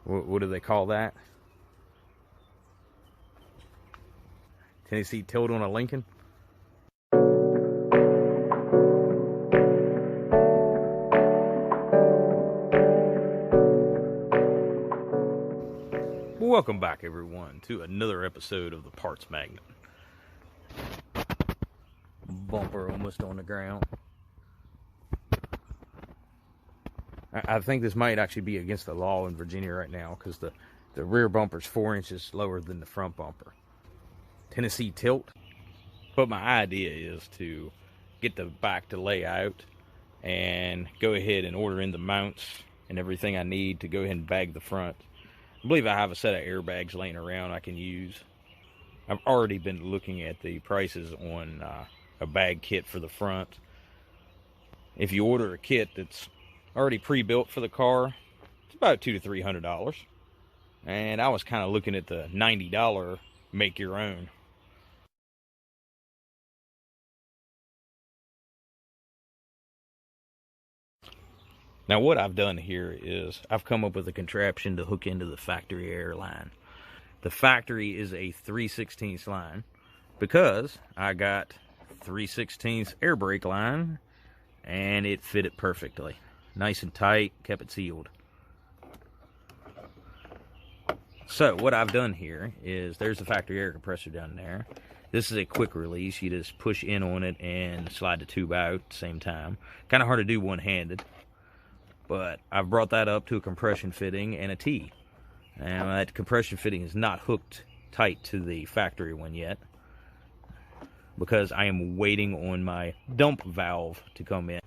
What do they call that? Tennessee tilt on a Lincoln? Welcome back, everyone, to another episode of the Parts Magnet. Bumper almost on the ground. I think this might actually be against the law in Virginia right now because the rear bumper's 4 inches lower than the front bumper. Tennessee tilt. But my idea is to get the back to lay out and go ahead and order in the mounts and everything I need to go ahead and bag the front. I believe I have a set of airbags laying around I can use. I've already been looking at the prices on a bag kit for the front. If you order a kit that's already pre-built for the car, it's about $200 to $300. And I was kind of looking at the $90 make your own. Now what I've done here is I've come up with a contraption to hook into the factory air line. The factory is a 3/16 line because I got 3/16 air brake line and it fitted perfectly. Nice and tight, kept it sealed. So what I've done here is there's the factory air compressor down there. This is a quick release. You just push in on it and slide the tube out at the same time. Kind of hard to do one-handed. But I've brought that up to a compression fitting and a T. And that compression fitting is not hooked tight to the factory one yet, because I am waiting on my dump valve to come in.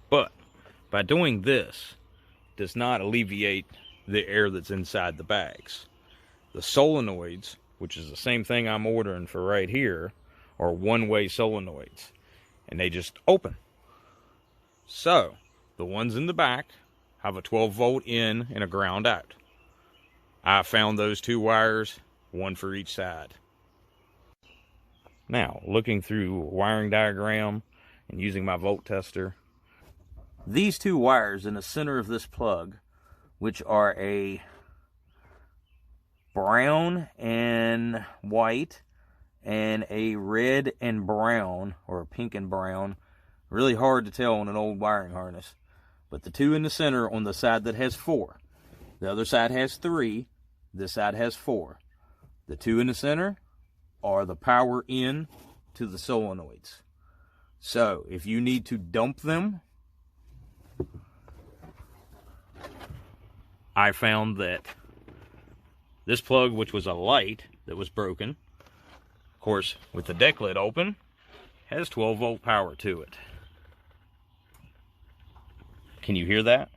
But by doing this, does not alleviate the air that's inside the bags. The solenoids, which is the same thing I'm ordering for right here, are one-way solenoids. And they just open. So the ones in the back have a 12-volt in and a ground out. I found those two wires, one for each side. Now, looking through a wiring diagram and using my volt tester, these two wires in the center of this plug, which are a brown and white and a red and brown, or a pink and brown, really hard to tell on an old wiring harness. But the two in the center on the side that has 4. The other side has 3. This side has 4. The two in the center are the power in to the solenoids. So if you need to dump them, I found that this plug, which was a light that was broken, of course with the deck lid open, has 12-volt power to it. Can you hear that?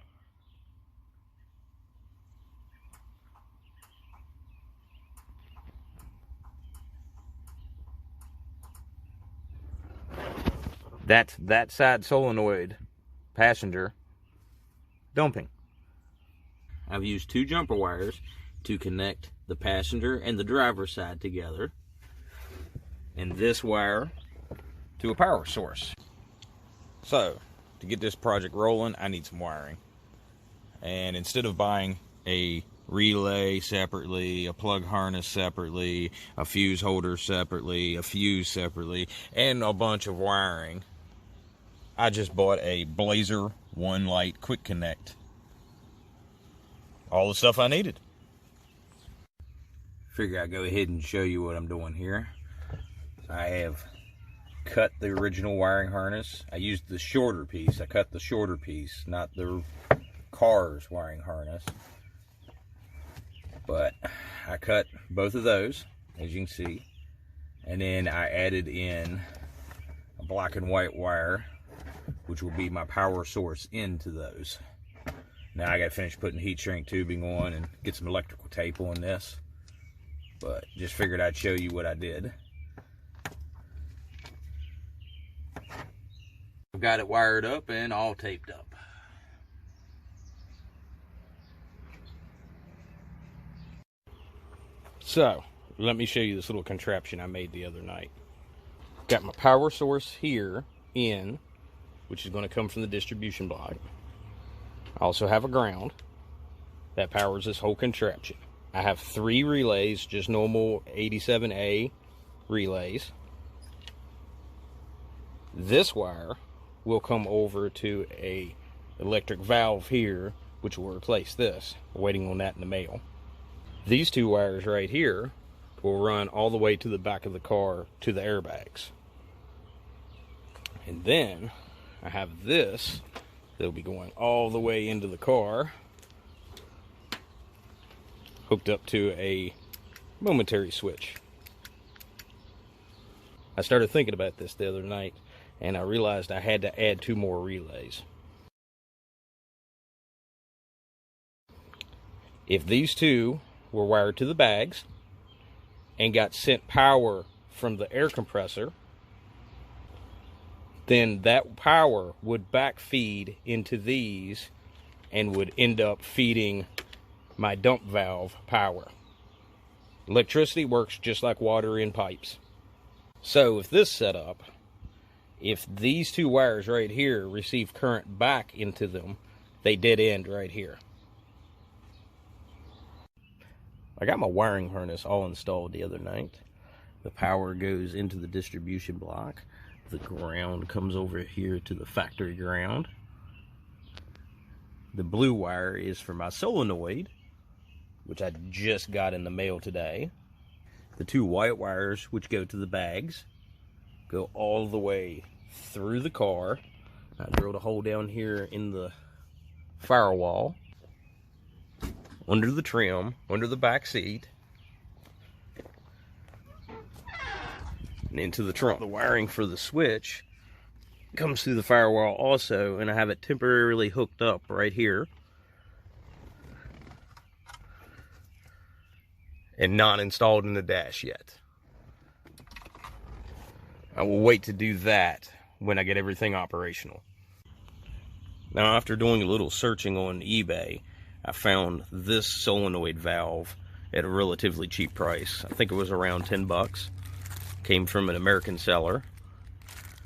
That's that side solenoid passenger dumping. I've used 2 jumper wires to connect the passenger and the driver's side together, and this wire to a power source. So to get this project rolling, I need some wiring. And instead of buying a relay separately, a plug harness separately, a fuse holder separately, a fuse separately, and a bunch of wiring, I just bought a Blazer One Light Quick Connect. All the stuff I needed. Figure I'd go ahead and show you what I'm doing here. I have cut the original wiring harness. I used the shorter piece. I cut the shorter piece, not the car's wiring harness. But I cut both of those, as you can see. And then I added in a black and white wire, which will be my power source into those. Now I gotta finish putting heat shrink tubing on and get some electrical tape on this. But just figured I'd show you what I did. I've got it wired up and all taped up. So, let me show you this little contraption I made the other night. Got my power source here in, which is going to come from the distribution block. I also have a ground. that powers this whole contraption. I have 3 relays, just normal 87A relays. This wire will come over to a electric valve here, which will replace this. We're waiting on that in the mail. These 2 wires right here will run all the way to the back of the car to the airbags. And then I have this that'll be going all the way into the car, hooked up to a momentary switch. I started thinking about this the other night, and I realized I had to add 2 more relays. If these 2 were wired to the bags and got sent power from the air compressor, then that power would backfeed into these and would end up feeding my dump valve power. Electricity works just like water in pipes. So with this setup, if these 2 wires right here receive current back into them, they dead end right here. I got my wiring harness all installed the other night. The power goes into the distribution block. The ground comes over here to the factory ground. The blue wire is for my solenoid, which I just got in the mail today. The 2 white wires, which go to the bags, go all the way through the car. I drilled a hole down here in the firewall, under the trim, under the back seat, and into the trunk. The wiring for the switch comes through the firewall also, and I have it temporarily hooked up right here and not installed in the dash yet. I will wait to do that when I get everything operational. Now, after doing a little searching on eBay, I found this solenoid valve at a relatively cheap price. I think it was around 10 bucks. Came from an American seller.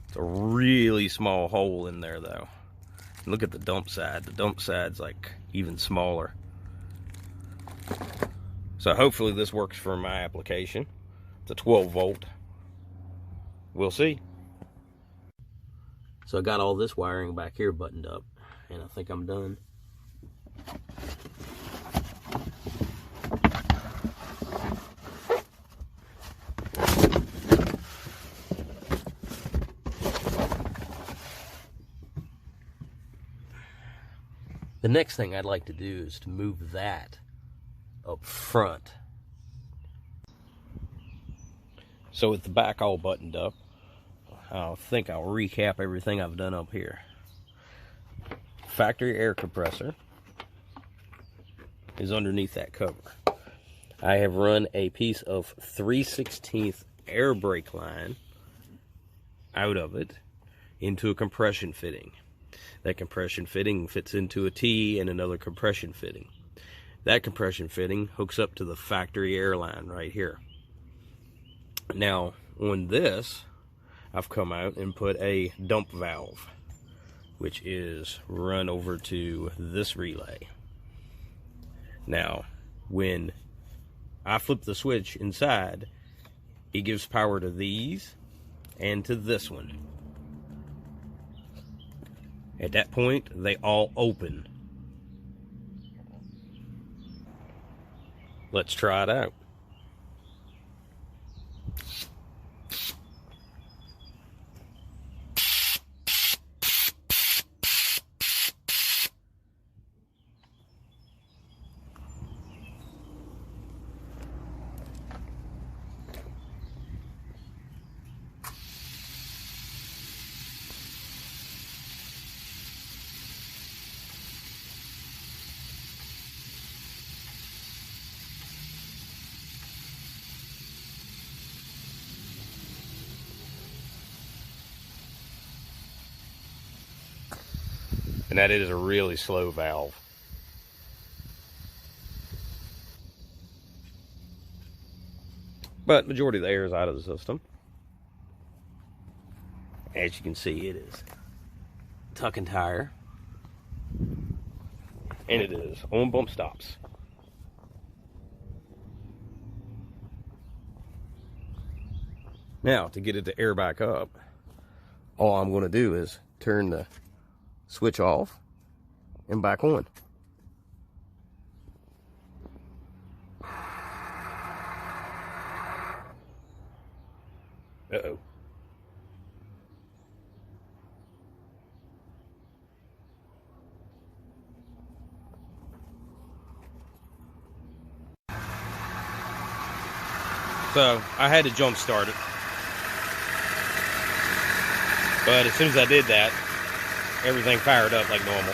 It's a really small hole in there though. Look at the dump side. The dump side's like even smaller. So hopefully this works for my application. It's a 12 volt. We'll see. So I got all this wiring back here buttoned up, and I think I'm done. The next thing I'd like to do is to move that up front. So with the back all buttoned up, I think I'll recap everything I've done up here. Factory air compressor is underneath that cover. I have run a piece of 3/16 air brake line out of it into a compression fitting. That compression fitting fits into a T and another compression fitting. That compression fitting hooks up to the factory air line right here. Now, on this, I've come out and put a dump valve, which is run over to this relay. Now, when I flip the switch inside, it gives power to these and to this one. At that point, they all open. Let's try it out. And that is a really slow valve. But majority of the air is out of the system. As you can see, it is tuck and tire. And it is on bump stops. Now, to get it to air back up, all I'm going to do is turn the switch off and back on. Uh-oh. So I had to jump start it, but as soon as I did that, everything fired up like normal.